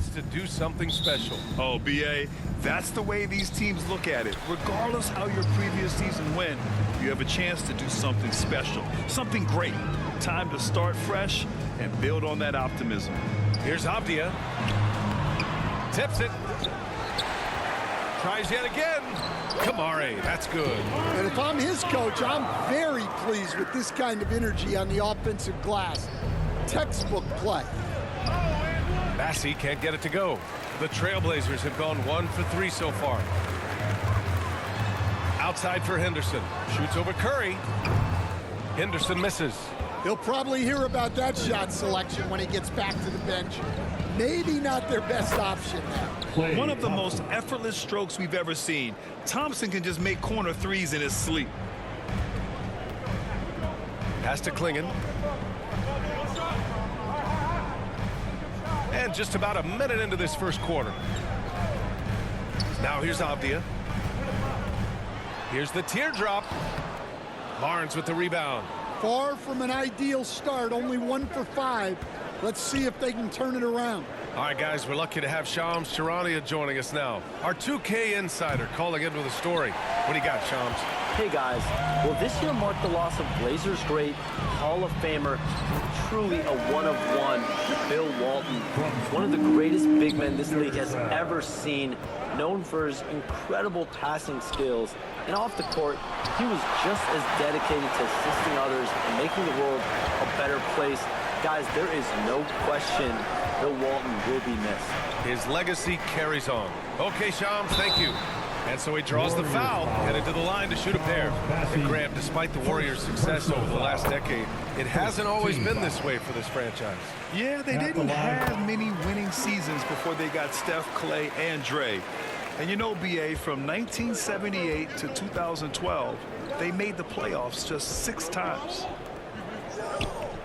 chance to do something special. Oh, B.A., that's the way these teams look at it. Regardless how your previous season went, you have a chance to do something special, something great. Time to start fresh and build on that optimism. Here's Avdia. Tips it. Tries yet again. Kamari, that's good. And if I'm his coach, I'm very pleased with this kind of energy on the offensive glass. Textbook play. Massey can't get it to go. The Trailblazers have gone 1 for 3 so far. Outside for Henderson. Shoots over Curry. Henderson misses. He'll probably hear about that shot selection when he gets back to the bench. Maybe not their best option now. One of the most effortless strokes we've ever seen. Thompson can just make corner threes in his sleep. Pass to Klingon. And just about a minute into this first quarter. Now here's Avdia. Here's the teardrop. Barnes with the rebound. Far from an ideal start, only 1 for 5. Let's see if they can turn it around. All right, guys, we're lucky to have Shams Charania joining us now. Our 2K insider calling in with a story. What do you got, Shams? Hey, guys. Well, this year marked the loss of Blazers great, Hall of Famer, truly a one-of-one, Bill Walton. One of the greatest big men this league has ever seen, known for his incredible passing skills. And off the court, he was just as dedicated to assisting others and making the world a better place. Guys, there is no question Bill Walton will be missed. His legacy carries on. Okay, Shams, thank you. And so he draws the foul, headed to the line to shoot a pair. And Grant, despite the Warriors' success over the last decade, it hasn't always been this way for this franchise. Yeah, they didn't have many winning seasons before they got Steph, Clay, and Dre. And you know, B.A., from 1978 to 2012, they made the playoffs just 6 times.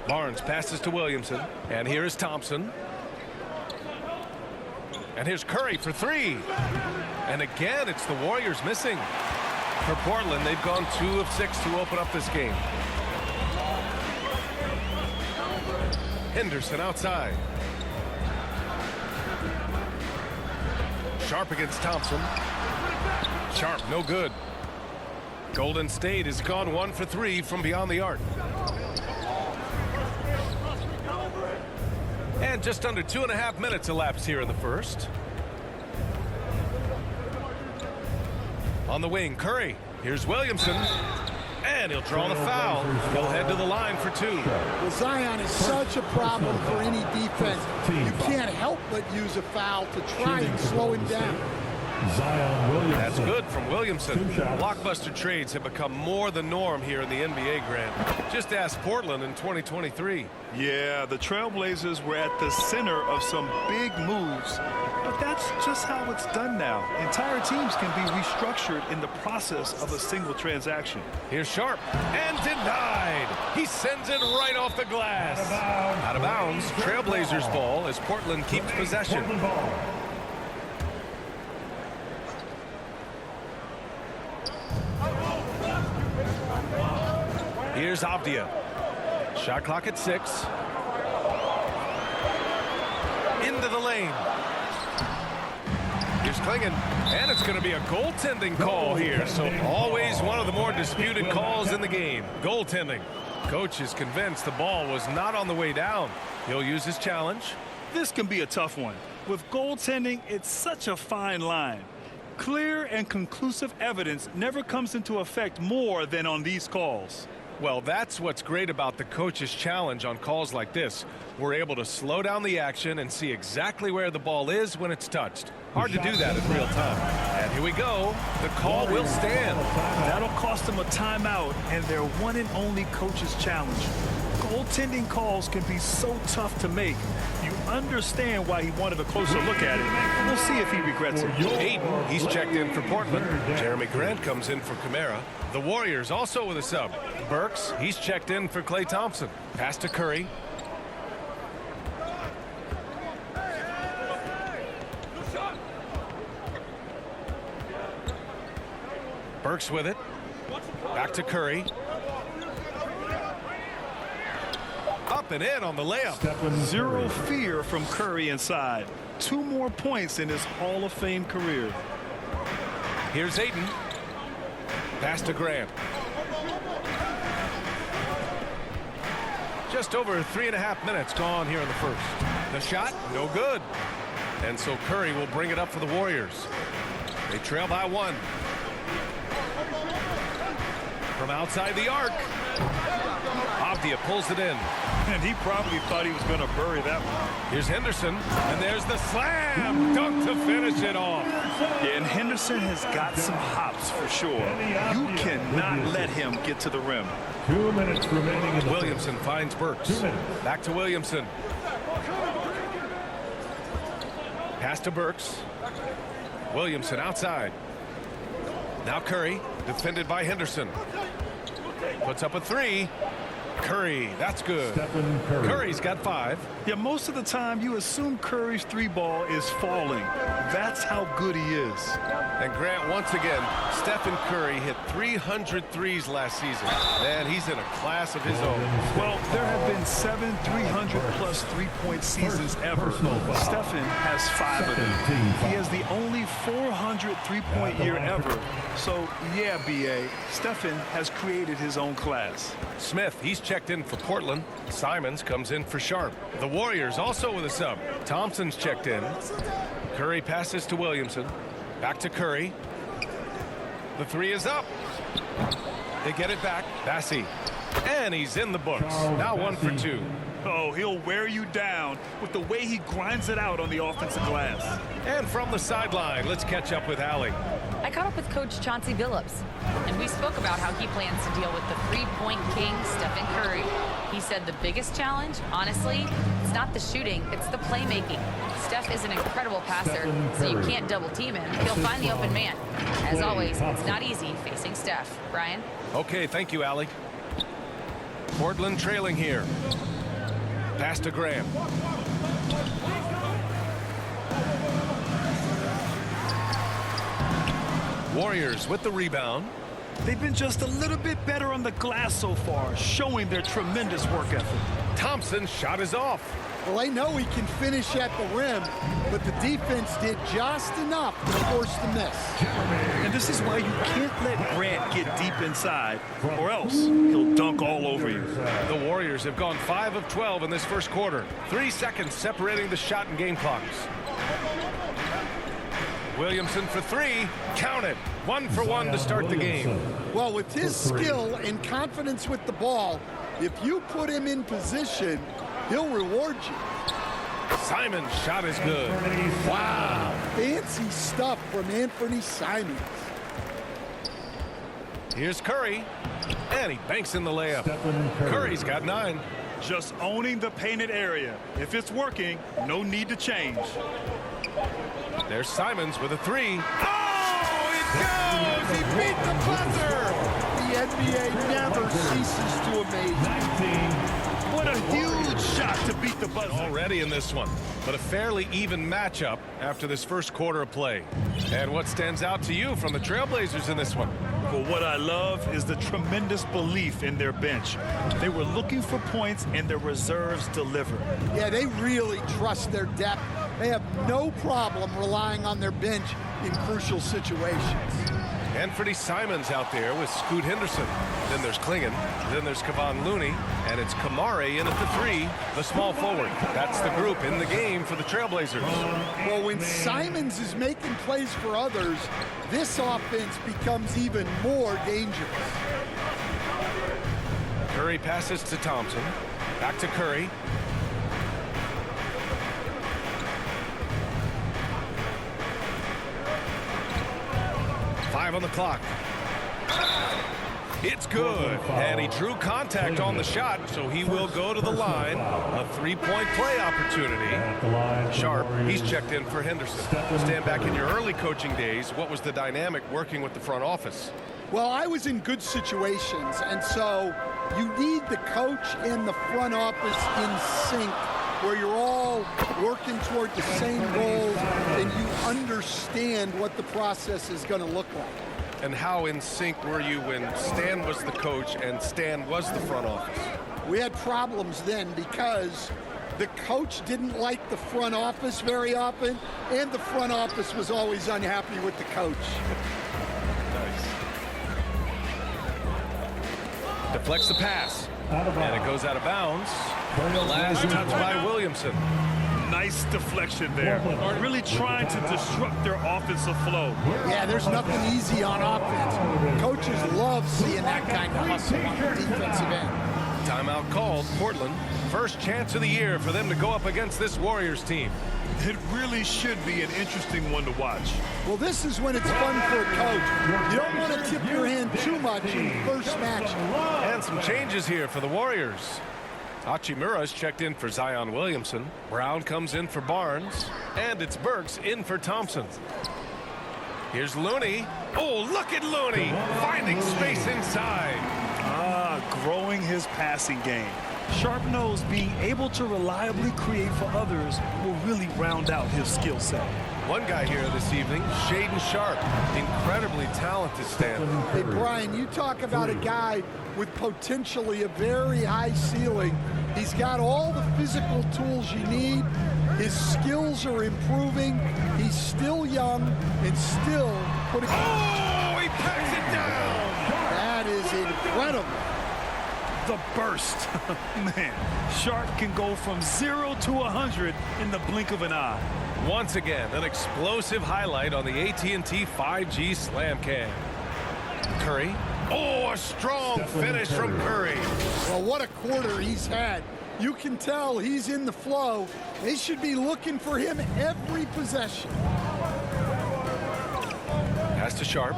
Barnes passes to Williamson. And here is Thompson. And here's Curry for 3. And again, it's the Warriors missing. For Portland, they've gone 2 of 6 to open up this game. Henderson outside. Sharp against Thompson. Sharp, no good. Golden State has gone 1 for 3 from beyond the arc. And just under 2.5 minutes elapsed here in the first. On the wing, Curry. Here's Williamson. And he'll draw the foul. He'll head to the line for 2. Well, Zion is such a problem for any defense. You can't help but use a foul to try and slow him down. Zion Williamson. That's good from Williamson. Blockbuster trades have become more the norm here in the NBA, Grant. Just ask Portland in 2023. Yeah, the Trailblazers were at the center of some big moves. But that's just how it's done now. Entire teams can be restructured in the process of a single transaction. Here's Sharp. And denied. He sends it right off the glass. Out of bounds. Trailblazers ball as Portland keeps possession. Here's Avdia. Shot clock at 6. Into the lane. Here's Klingon. And it's going to be a goaltending call here. So always one of the more disputed calls in the game. Goaltending. Coach is convinced the ball was not on the way down. He'll use his challenge. This can be a tough one. With goaltending, it's such a fine line. Clear and conclusive evidence never comes into effect more than on these calls. Well, that's what's great about the coach's challenge on calls like this. We're able to slow down the action and see exactly where the ball is when it's touched. Hard to do that in real time. And here we go. The call will stand. That'll cost them a timeout and their one and only coach's challenge. Goaltending calls can be so tough to make. You understand why he wanted a closer look at it. We'll see if he regrets it. Hayden, he's checked in for Portland. Jeremy Grant comes in for Kamara. The Warriors also with a sub. Burks, he's checked in for Klay Thompson. Pass to Curry. Burks with it. Back to Curry. Up and in on the layup. Zero fear from Curry inside. 2 more points in his Hall of Fame career. Here's Ayton. Pass to Grant. Just over 3.5 minutes gone here in the first. The shot, no good. And so Curry will bring it up for the Warriors. They trail by 1. From outside the arc. Avdia pulls it in. And he probably thought he was going to bury that one. Here's Henderson. And there's the slam dunk to finish it off. Yeah, and Henderson has got some hops for sure. You cannot let him get to the rim. 2 minutes remaining in the Williamson finds Burks. 2 minutes. Back to Williamson. Pass to Burks. Williamson outside. Now Curry, defended by Henderson. Puts up a 3. Curry, that's good. Stephen Curry. Curry's got 5. Yeah, most of the time you assume Curry's 3-ball is falling. That's how good he is. And Grant, once again, Stephen Curry hit 300 threes last season. Man, he's in a class of his own. Well, there have been 7 300-plus three-point seasons ever. Stephen has 5 of them. He has the only 400 three-point year ever. So, yeah, B.A., Stephen has created his own class. Smith, he's checked in for Portland. Simons comes in for Sharp. The Warriors also with a sub. Thompson's checked in. Curry passes to Williamson. Back to Curry. The 3 is up. They get it back. Bassey. And he's in the books. Now 1 for 2. Oh, he'll wear you down with the way he grinds it out on the offensive glass. And from the sideline, let's catch up with Allie. I caught up with Coach Chauncey Billups, and we spoke about how he plans to deal with the three-point king, Stephen Curry. He said the biggest challenge, honestly, it's not the shooting, it's the playmaking. Steph is an incredible passer, so you can't double-team him. He'll find the open man. As always, it's not easy facing Steph. Brian? Okay, thank you, Allie. Portland trailing here. Pass to Graham. Warriors with the rebound. They've been just a little bit better on the glass so far, showing their tremendous work ethic. Thompson's shot is off. Well, they know he can finish at the rim, but the defense did just enough to force the miss. And this is why you can't let Grant get deep inside, or else he'll dunk all over you. The Warriors have gone 5 of 12 in this first quarter. 3 seconds separating the shot and game clocks. Williamson for 3. Count it. 1 for 1 to start the game. Well, with his skill and confidence with the ball, if you put him in position, he'll reward you. Simon's shot is good. Wow. Fancy stuff from Anthony Simons. Here's Curry. And he banks in the layup. Curry's got 9. Just owning the painted area. If it's working, no need to change. There's Simons with a 3. Oh, it goes! He beat the buzzer! The NBA never ceases to amaze me. What a huge shot to beat the buzzer. Already in this one, but a fairly even matchup after this first quarter of play. And what stands out to you from the Trailblazers in this one? Well, what I love is the tremendous belief in their bench. They were looking for points, and their reserves delivered. Yeah, they really trust their depth. They have no problem relying on their bench in crucial situations. Anthony Simons out there with Scoot Henderson. Then there's Klingon. Then there's Kevon Looney. And it's Kamare in at the 3, the small forward. That's the group in the game for the Trailblazers. Well, when Simons is making plays for others, this offense becomes even more dangerous. Curry passes to Thompson. Back to Curry. On the clock. It's good, and he drew contact on the shot, so he will go to the line. A 3-point play opportunity. Sharp, he's checked in for Henderson. Stand back in your early coaching days. What was the dynamic working with the front office? Well, I was in good situations, and so you need the coach and the front office in sync, where you're all working toward the same goals and you understand what the process is going to look like. And how in sync were you when Stan was the coach and Stan was the front office? We had problems then because The coach didn't like the front office very often, and the front office was always unhappy with the coach. Nice. Deflects the pass. And it goes out of bounds. The last touch by Williamson. Nice deflection there. Really trying to disrupt their offensive flow. Yeah, there's nothing easy on offense. Coaches love seeing that kind of hustle on the defensive end. Timeout called. Portland. First chance of the year for them to go up against this Warriors team. It really should be an interesting one to watch. Well, this is when it's fun for a coach. You don't want to tip your hand too much in the first match. And some changes here for the Warriors. Hachimura's checked in for Zion Williamson. Brown comes in for Barnes. And it's Burks in for Thompson. Here's Looney. Oh, look at Looney finding space inside. Growing his passing game. Sharp knows being able to reliably create for others will really round out his skill set. One guy here this evening, Shaedon Sharpe. Incredibly talented, Stan. Hey, Brian, you talk about a guy with potentially a very high ceiling. He's got all the physical tools you need. His skills are improving. He's still young and still putting... Oh, he packs it down! That is incredible. The burst. Man, Sharp can go from 0 to 100 in the blink of an eye. Once again, an explosive highlight on the AT&T 5G Slam Cam. Curry. Oh, a strong finish from Curry. Well, what a quarter he's had. You can tell he's in the flow. They should be looking for him every possession. Pass to Sharpe.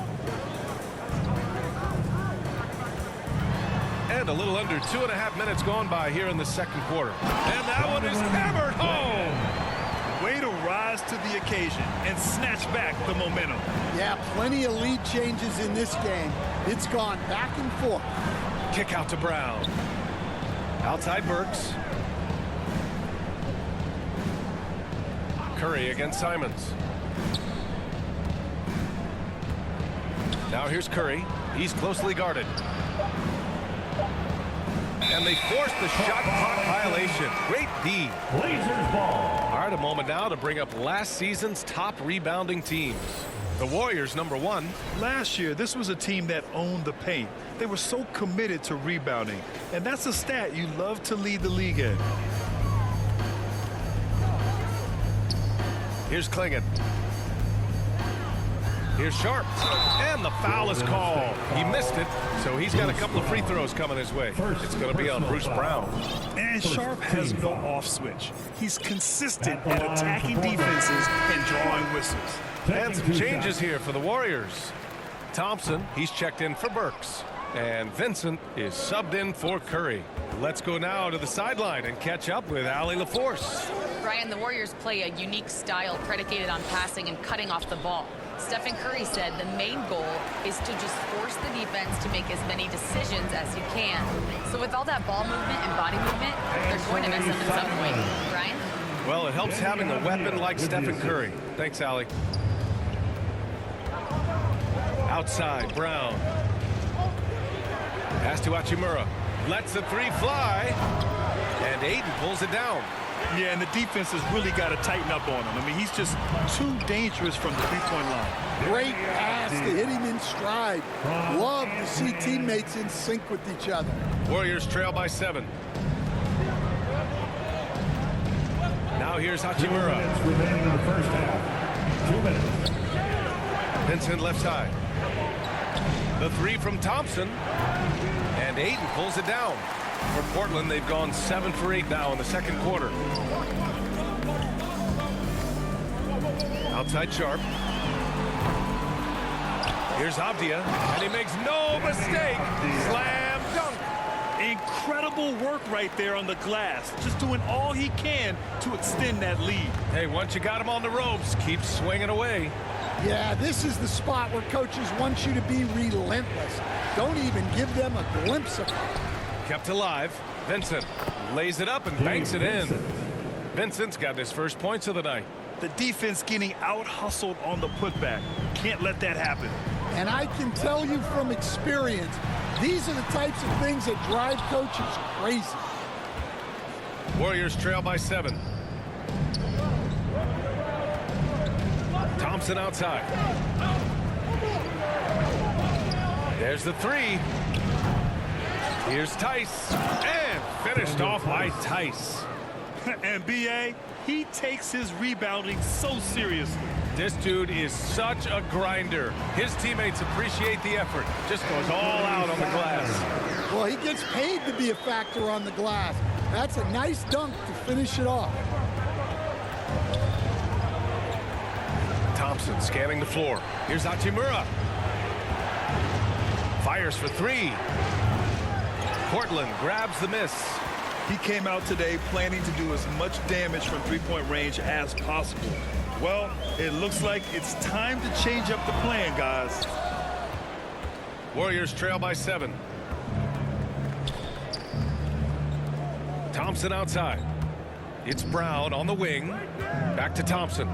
And a little under 2.5 minutes gone by here in the second quarter. And that one is hammered home. Way to rise to the occasion and snatch back the momentum. Yeah, plenty of lead changes in this game. It's gone back and forth. Kick out to Brown. Outside Burks. Curry against Simons. Now here's Curry. He's closely guarded. And they force the shot clock violation. Great D. Blazers ball. All right, a moment now to bring up last season's top rebounding teams. The Warriors, number 1. Last year, this was a team that owned the paint. They were so committed to rebounding. And that's a stat you love to lead the league in. Here's Klingon. Here's Sharpe. And the foul is called. He missed it, so he's got a couple of free throws coming his way. It's going to be on Bruce Brown. And Sharpe has no off switch. He's consistent at attacking defenses and drawing whistles. And some changes here for the Warriors. Thompson, he's checked in for Burks. And Vincent is subbed in for Curry. Let's go now to the sideline and catch up with Allie LaForce. Brian, the Warriors play a unique style predicated on passing and cutting off the ball. Stephen Curry said the main goal is to just force the defense to make as many decisions as you can. So with all that ball movement and body movement, they're going to mess up at some point. Brian? Well, it helps having a weapon like Stephen Curry. Thanks, Allie. Outside, Brown. Pass to Hachimura. Lets the three fly. And Aiden pulls it down. Yeah, and the defense has really got to tighten up on him. I mean, he's just too dangerous from the three-point line. Great pass to hit him in stride. Love to see teammates in sync with each other. Warriors trail by 7. Now here's Hachimura. 2 minutes remaining in the first half. 2 minutes. Vincent left side. The three from Thompson. And Aiden pulls it down. For Portland, they've gone 7 for 8 now in the second quarter. Outside Sharpe. Here's Abdia, and he makes no mistake. Slam dunk. Incredible work right there on the glass. Just doing all he can to extend that lead. Hey, once you got him on the ropes, keep swinging away. Yeah, this is the spot where coaches want you to be relentless. Don't even give them a glimpse of it. Kept alive. Vincent lays it up and banks it in. Vincent's got his first points of the night. The defense getting out-hustled on the putback. Can't let that happen. And I can tell you from experience, these are the types of things that drive coaches crazy. Warriors trail by 7. Thompson outside. There's the 3. Here's Tice. And finished off by Tice. And B.A., he takes his rebounding so seriously. This dude is such a grinder. His teammates appreciate the effort. Just goes all out on the glass. Well, he gets paid to be a factor on the glass. That's a nice dunk to finish it off. Thompson scanning the floor. Here's Hachimura. Fires for 3. Portland grabs the miss. He came out today planning to do as much damage from three-point range as possible. Well, it looks like it's time to change up the plan, guys. Warriors trail by 7. Thompson outside. It's Brown on the wing. Back to Thompson.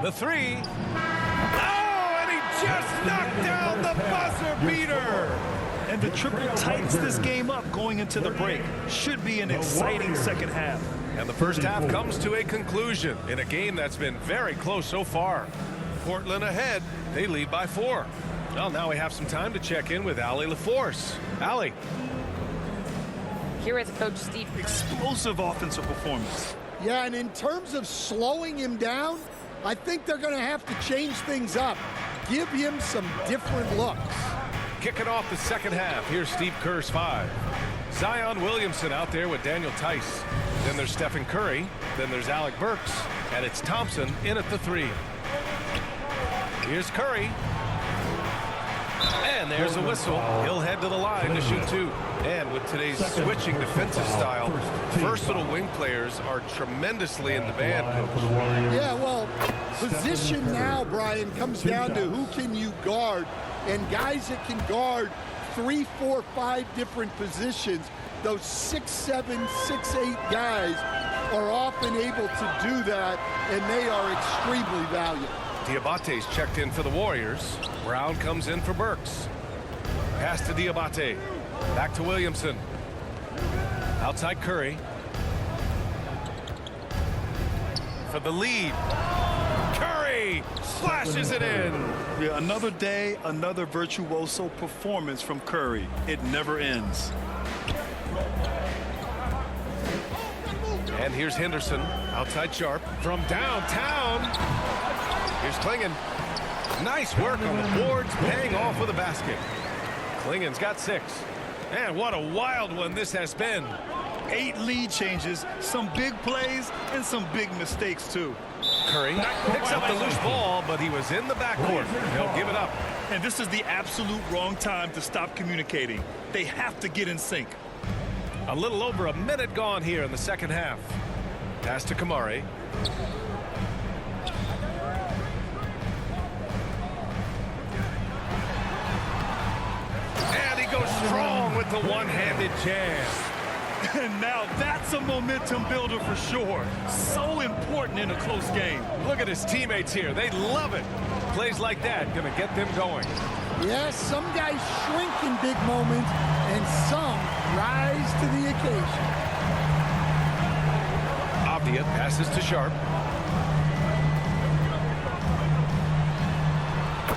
The 3. Oh, and he just knocked down the buzzer beater. And the triple tightens this game up going into the break. Should be an exciting second half. And the first half comes to a conclusion in a game that's been very close so far. Portland ahead. They lead by 4. Well, now we have some time to check in with Allie LaForce. Allie. Here is Coach Steve. Explosive offensive performance. Yeah, and in terms of slowing him down, I think they're going to have to change things up. Give him some different looks. Kicking off the second half, here's Steve Kerr's 5. Zion Williamson out there with Daniel Tice. Then there's Stephen Curry. Then there's Alec Burks. And it's Thompson in at the 3. Here's Curry. And there's a whistle. He'll head to the line to shoot 2. And with today's switching defensive style, versatile wing players are tremendously in demand, Coach. Yeah, well, position now, Brian, comes down to who can you guard. And guys that can guard 3, 4, 5 different positions, those 6'7", 6'8" guys are often able to do that, and they are extremely valuable. Diabate's checked in for the Warriors. Brown comes in for Burks. Pass to Diabate. Back to Williamson. Outside Curry. For the lead. Curry slashes it in. Yeah, another day, another virtuoso performance from Curry. It never ends. And here's Henderson. Outside Sharp. From downtown. Here's Klingon. Nice work on the boards, paying off with a basket. Klingon's got 6. And what a wild one this has been. 8 lead changes, some big plays, and some big mistakes, too. Curry picks up the loose ball, but he was in the backcourt. He'll give it up. And this is the absolute wrong time to stop communicating. They have to get in sync. A little over a minute gone here in the second half. Pass to Kamari. And he goes strong with the one-handed jam. And now that's a momentum builder for sure. So important in a close game. Look at his teammates here. They love it. Plays like that going to get them going. Yes, some guys shrink in big moments, and some rise to the occasion. Avdia passes to Sharp.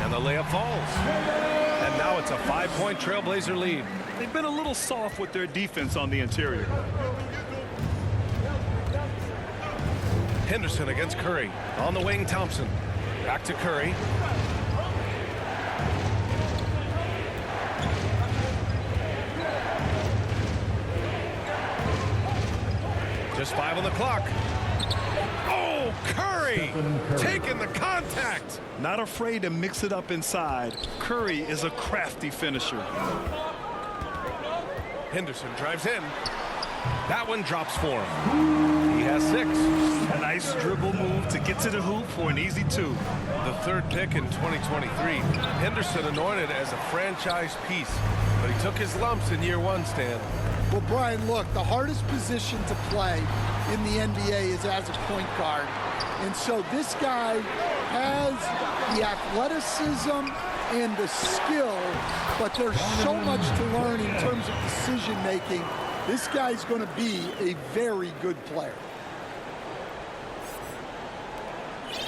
And the layup falls. And now it's a 5-point Trailblazer lead. They've been a little soft with their defense on the interior. Henderson against Curry. On the wing, Thompson. Back to Curry. Just 5 on the clock. Oh, Curry taking the contact. Not afraid to mix it up inside. Curry is a crafty finisher. Henderson drives in. That one drops for him. He has 6. A nice dribble move to get to the hoop for an easy 2. The 3rd pick in 2023. Henderson anointed as a franchise piece, but he took his lumps in year 1, Stan. Well, Brian, look, the hardest position to play in the NBA is as a point guard. And so this guy has the athleticism and the skill, but there's so much to learn in terms of decision making. This guy's going to be a very good player.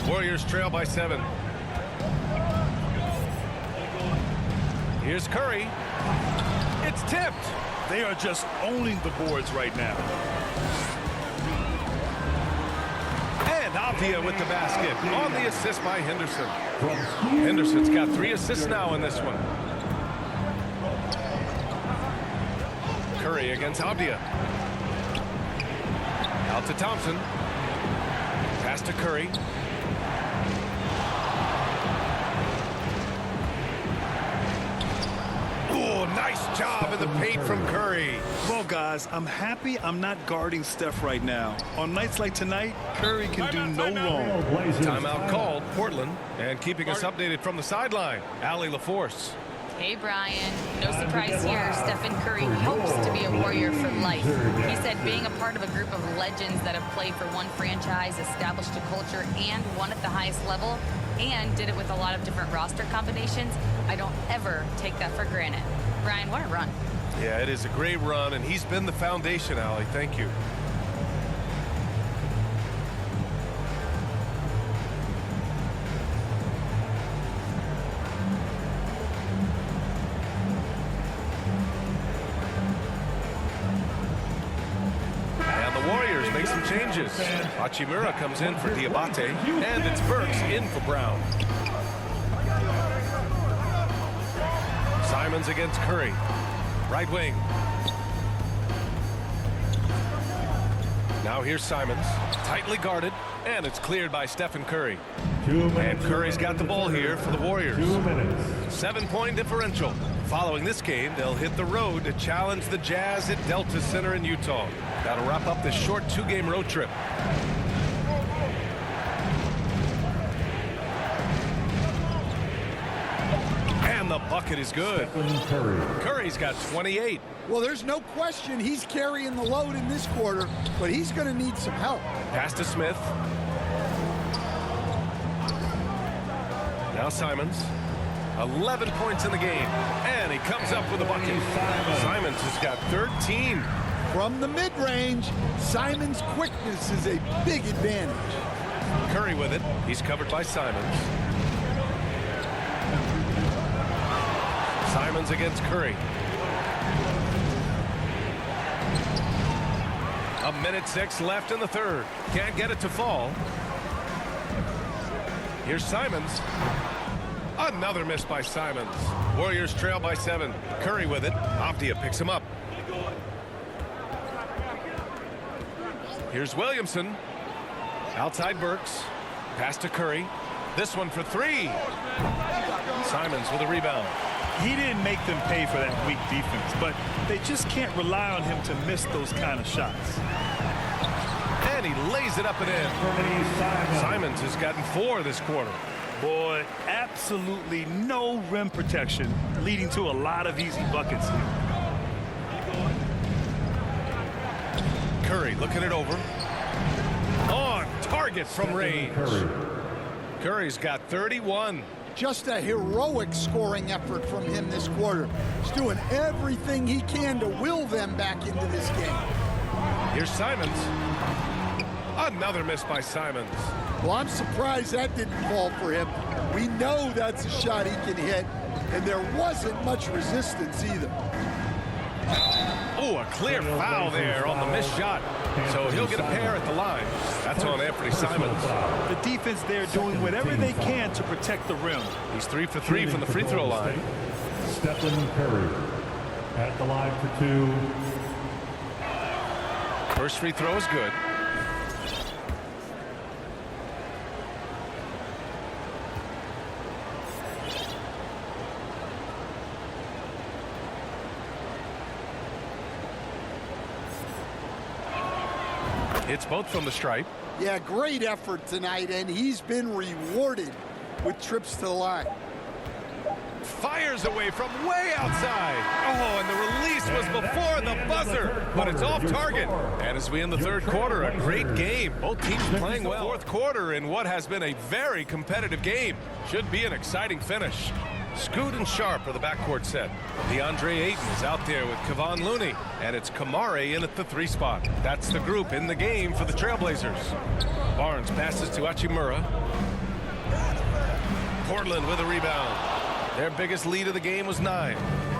Warriors trail by 7. Here's Curry. It's tipped. They are just owning the boards right now. And Avdia with the basket on the assist by Henderson. Henderson's got 3 assists now in this one. Curry against Avdia. Out to Thompson. Pass to Curry. Oh, nice job in the paint from Curry. Well, guys, I'm happy I'm not guarding Steph right now. On nights like tonight, Curry can do no wrong. Timeout called, Portland. And keeping us updated from the sideline, Allie LaForce. Hey, Brian. No surprise here. Stephen Curry hopes to be a Warrior for life. He said being a part of a group of legends that have played for one franchise, established a culture, and won at the highest level, and did it with a lot of different roster combinations, I don't ever take that for granted. Brian, what a run. Yeah, it is a great run, and he's been the foundation, Allie. Thank you. Make some changes. Hachimura comes in for Diabate, and it's Burks in for Brown. Simons against Curry. Right wing. Now here's Simons. Tightly guarded, and it's cleared by Stephen Curry. And Curry's got the ball here for the Warriors. 7-point differential. Following this game, they'll hit the road to challenge the Jazz at Delta Center in Utah. That'll wrap up this short 2-game road trip. And the bucket is good. Curry's got 28. Well, there's no question he's carrying the load in this quarter, but he's going to need some help. Pass to Smith. Now Simons. 11 points in the game, and he comes up with a bucket. Simons has got 13. From the mid-range, Simons' quickness is a big advantage. Curry with it. He's covered by Simons. Simons against Curry. 1:06 left in the third. Can't get it to fall. Here's Simons. Another miss by Simons. Warriors trail by 7. Curry with it. Avdia picks him up. Here's Williamson. Outside Burks. Pass to Curry. This one for 3. Simons with a rebound. He didn't make them pay for that weak defense, but they just can't rely on him to miss those kind of shots. And he lays it up and in. Simons has gotten 4 this quarter. Boy, absolutely no rim protection, leading to a lot of easy buckets here. Curry looking it over. On target from range. Curry's got 31. Just a heroic scoring effort from him this quarter. He's doing everything he can to will them back into this game. Here's Simons. Another miss by Simons. Well, I'm surprised that didn't fall for him. We know that's a shot he can hit, and there wasn't much resistance either. Oh, a clear foul there on the missed shot. So he'll get a pair at the line. That's on Anthony Simons. The defense there doing whatever they can to protect the rim. He's 3 for 3 from the free throw line. Stephen Curry at the line for 2. First free throw is good. It's both from the stripe. Yeah, great effort tonight, and he's been rewarded with trips to the line. Fires away from way outside. Oh, and the release was before the buzzer, but it's off target. And as we end the third quarter, a great game. Both teams playing well. Fourth quarter in what has been a very competitive game. Should be an exciting finish. Scoot and Sharp are the backcourt set. DeAndre Ayton is out there with Kevon Looney, and it's Kamare in at the 3 spot. That's the group in the game for the Trailblazers. Barnes passes to Hachimura. Portland with a rebound. Their biggest lead of the game was 9.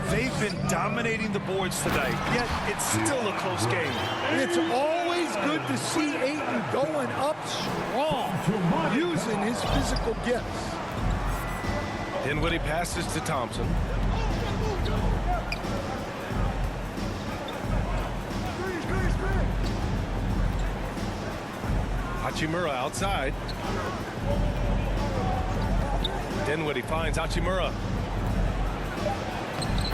They've been dominating the boards tonight, yet it's still a close game. It's always good to see Ayton going up strong, using his physical gifts. Dinwiddie passes to Thompson. Hachimura outside. Dinwiddie finds Hachimura.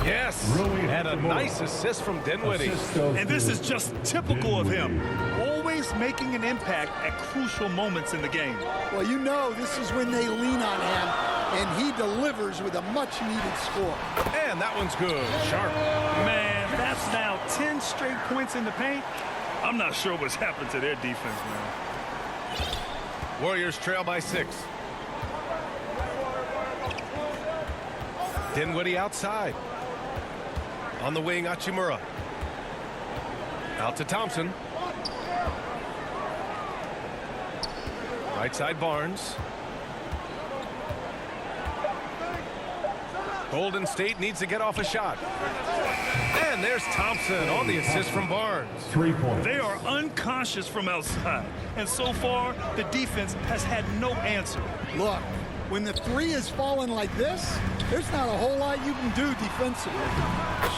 Yes, and a nice assist from Dinwiddie. And this is just typical of him, always making an impact at crucial moments in the game. Well, you know this is when they lean on him, and he delivers with a much-needed score. And that one's good. Sharp. Man, that's now 10 straight points in the paint. I'm not sure what's happened to their defense, man. Warriors trail by 6. Dinwiddie outside. On the wing, Hachimura. Out to Thompson. Right side, Barnes. Golden State needs to get off a shot. And there's Thompson on the assist from Barnes. 3 points. They are unconscious from outside, and so far, the defense has had no answer. Look, when the 3 is falling like this, there's not a whole lot you can do defensively.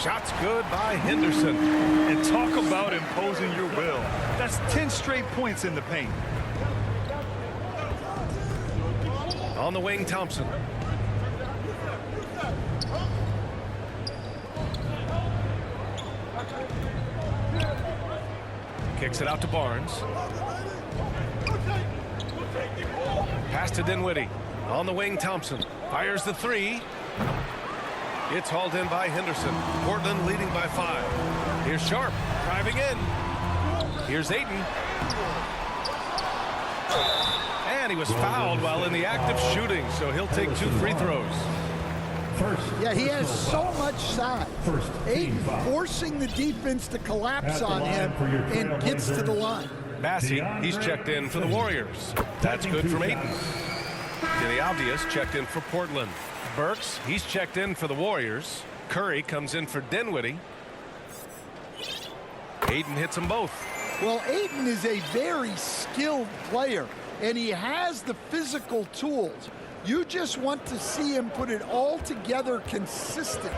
Shots good by Henderson. And talk about imposing your will. That's 10 straight points in the paint. On the wing, Thompson. Kicks it out to Barnes. Pass to Dinwiddie. On the wing, Thompson. Fires the 3. It's hauled in by Henderson. Portland leading by 5. Here's Sharp driving in. Here's Ayton. And he was fouled while in the act of shooting, so he'll take 2 free throws. Yeah, he has so much size. Ayton forcing the defense to collapse on him and gets to the line. Massey, he's checked in for the Warriors. That's good from Ayton. Denny Avdius checked in for Portland. Burks, he's checked in for the Warriors. Curry comes in for Dinwiddie. Ayton hits them both. Well, Ayton is a very skilled player, and he has the physical tools. You just want to see him put it all together consistently.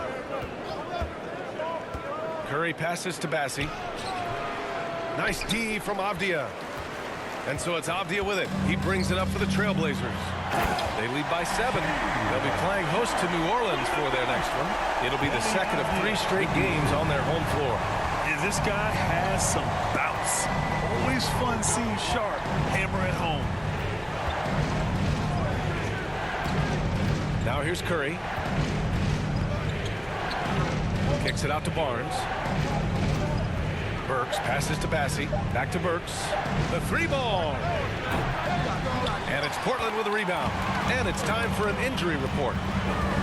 Curry passes to Bassey. Nice D from Avdia. And so it's Avdia with it. He brings it up for the Trailblazers. They lead by 7. They'll be playing host to New Orleans for their next one. It'll be the second of 3 straight games on their home floor. And this guy has some bounce. Always fun seeing Sharp hammer at home. Now here's Curry. Kicks it out to Barnes. Burks passes to Bassey. Back to Burks. The 3 ball. And it's Portland with a rebound. And it's time for an injury report.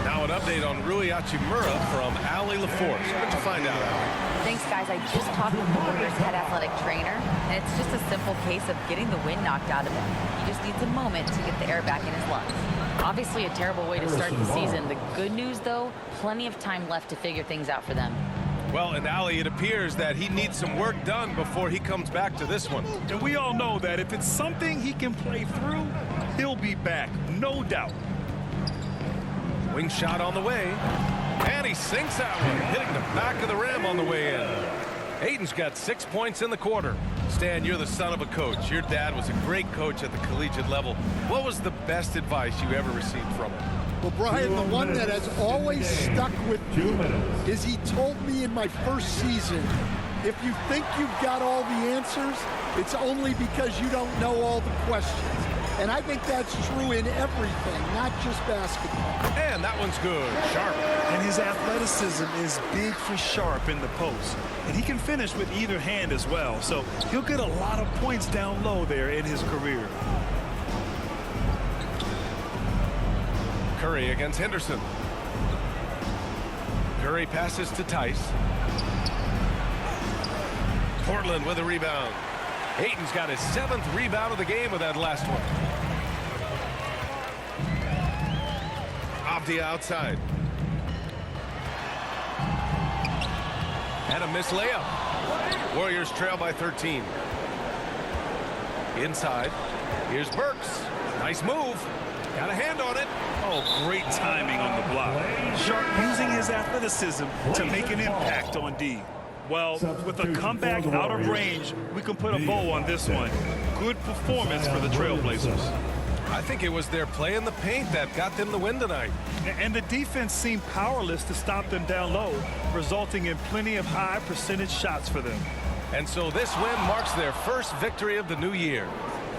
Now an update on Rui Hachimura from Allie LaForce. What'd you find out, Allie? Thanks, guys. I just talked with the Warriors head athletic trainer, and it's just a simple case of getting the wind knocked out of him. He just needs a moment to get the air back in his lungs. Obviously a terrible way to start the season. The good news, though, plenty of time left to figure things out for them. Well, and Allie, it appears that he needs some work done before he comes back to this one. And we all know that if it's something he can play through, he'll be back, no doubt. Wing shot on the way. And he sinks that one, hitting the back of the rim on the way in. Ayton's got 6 points in the quarter. Stan, you're the son of a coach. Your dad was a great coach at the collegiate level. What was the best advice you ever received from him? Well, Brian, the one that has always stuck with me is he told me in my first season, if you think you've got all the answers, it's only because you don't know all the questions. And I think that's true in everything, not just basketball. And that one's good. Sharp. And his athleticism is big for Sharp in the post. And he can finish with either hand as well. So he'll get a lot of points down low there in his career. Curry against Henderson. Curry passes to Tice. Portland with a rebound. Ayton's got his 7th rebound of the game with that last one. Off the outside. And a missed layup. Warriors trail by 13. Inside. Here's Burks. Nice move. Got a hand on it. Oh, great timing on the block. Sharp using his athleticism to make an impact on D. Well, with a comeback out of range, we can put a bow on this one. Good performance for the Trailblazers. I think it was their play in the paint that got them the win tonight. And the defense seemed powerless to stop them down low, resulting in plenty of high percentage shots for them. And so this win marks their first victory of the new year.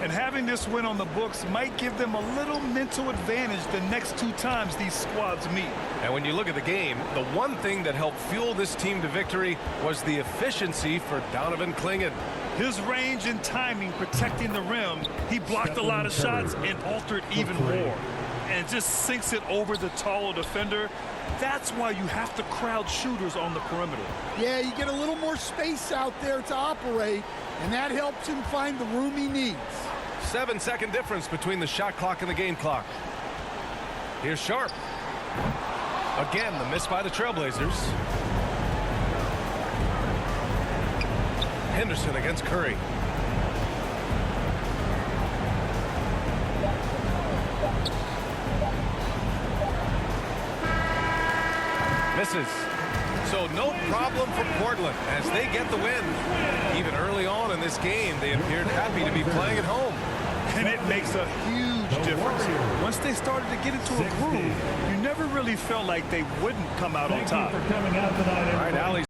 And having this win on the books might give them a little mental advantage the next 2 times these squads meet. And when you look at the game, the one thing that helped fuel this team to victory was the efficiency for Donovan Clingan. His range and timing protecting the rim, he blocked a lot of shots and altered even more. And just sinks it over the taller defender. That's why you have to crowd shooters on the perimeter. Yeah, you get a little more space out there to operate, and that helps him find the room he needs. 7-second difference between the shot clock and the game clock. Here's Sharp. Again, the miss by the Trailblazers. Henderson against Curry. Misses. So no problem for Portland as they get the win. Even early on in this game, they appeared happy to be playing at home. And it makes a huge difference. Once they started to get into a groove, you never really felt like they wouldn't come out on top. Thank you for coming out tonight, All right, Allie.